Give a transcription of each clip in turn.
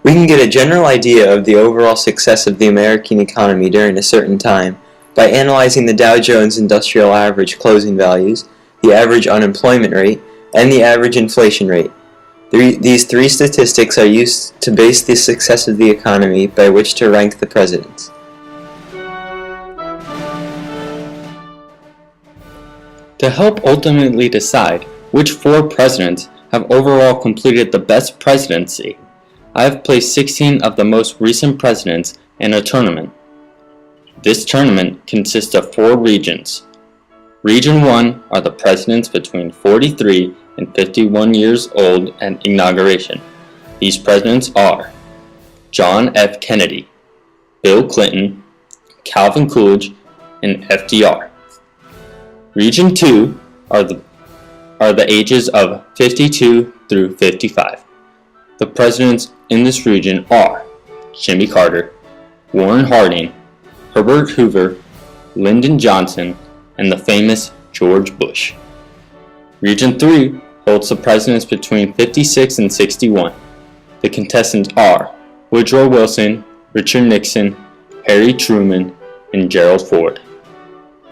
We can get a general idea of the overall success of the American economy during a certain time by analyzing the Dow Jones Industrial Average closing values, the average unemployment rate, and the average inflation rate. These three statistics are used to base the success of the economy by which to rank the presidents. To help ultimately decide which 4 presidents have overall completed the best presidency, I have placed 16 of the most recent presidents in a tournament. This tournament consists of 4 regions. Region 1 are the presidents between 43 and 51 years old at inauguration. These presidents are John F. Kennedy, Bill Clinton, Calvin Coolidge, and FDR. Region 2 are the ages of 52 through 55. The presidents in this region are Jimmy Carter, Warren Harding, Herbert Hoover, Lyndon Johnson, and the famous George Bush. Region 3 holds the presidents between 56 and 61. The contestants are Woodrow Wilson, Richard Nixon, Harry Truman, and Gerald Ford.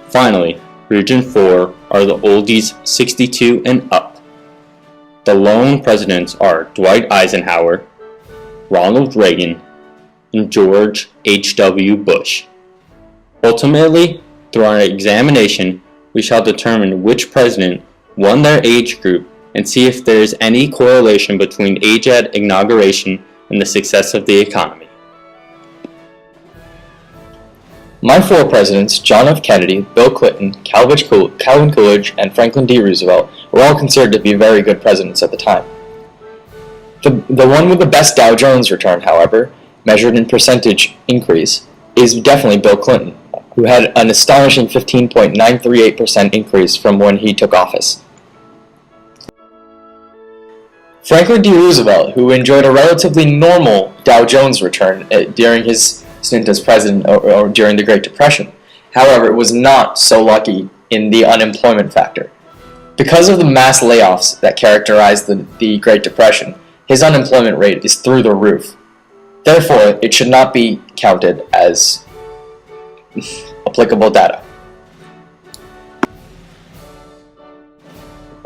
Finally, Region 4 are the oldies 62 and up. The lone presidents are Dwight Eisenhower, Ronald Reagan, and George H.W. Bush. Ultimately, through our examination, we shall determine which president won their age group and see if there is any correlation between age at inauguration and the success of the economy. My 4 presidents, John F. Kennedy, Bill Clinton, Calvin Coolidge, and Franklin D. Roosevelt, were all considered to be very good presidents at the time. The one with the best Dow Jones return, however, measured in percentage increase, is definitely Bill Clinton, who had an astonishing 15.938% increase from when he took office. Franklin D. Roosevelt, who enjoyed a relatively normal Dow Jones return during his stint as president or during the Great Depression, however, was not so lucky in the unemployment factor. Because of the mass layoffs that characterized the Great Depression, his unemployment rate is through the roof. Therefore, it should not be counted as applicable data.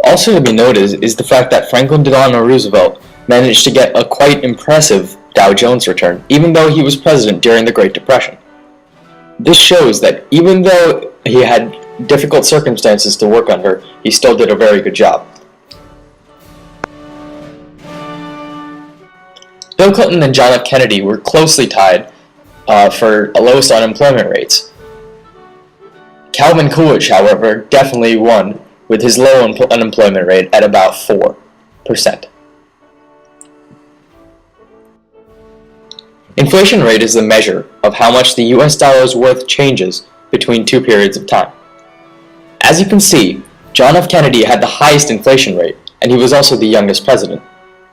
Also to be noted is the fact that Franklin Delano Roosevelt managed to get a quite impressive Dow Jones return, even though he was president during the Great Depression. This shows that even though he had difficult circumstances to work under, he still did a very good job. Bill Clinton and John F. Kennedy were closely tied for lowest unemployment rates. Calvin Coolidge, however, definitely won with his low unemployment rate at about 4%. Inflation rate is the measure of how much the US dollar's worth changes between 2 periods of time. As you can see, John F. Kennedy had the highest inflation rate, and he was also the youngest president.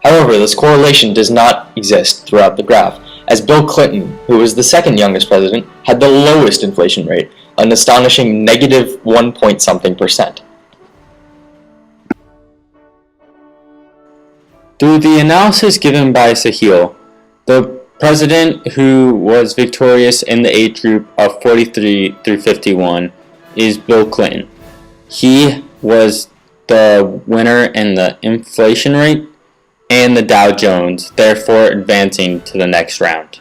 However, this correlation does not exist throughout the graph, as Bill Clinton, who was the second youngest president, had the lowest inflation rate, an astonishing negative 1-point-something%. Through the analysis given by Sahil, the president who was victorious in the age group of 43 through 51 is Bill Clinton. He was the winner in the inflation rate and the Dow Jones, therefore advancing to the next round.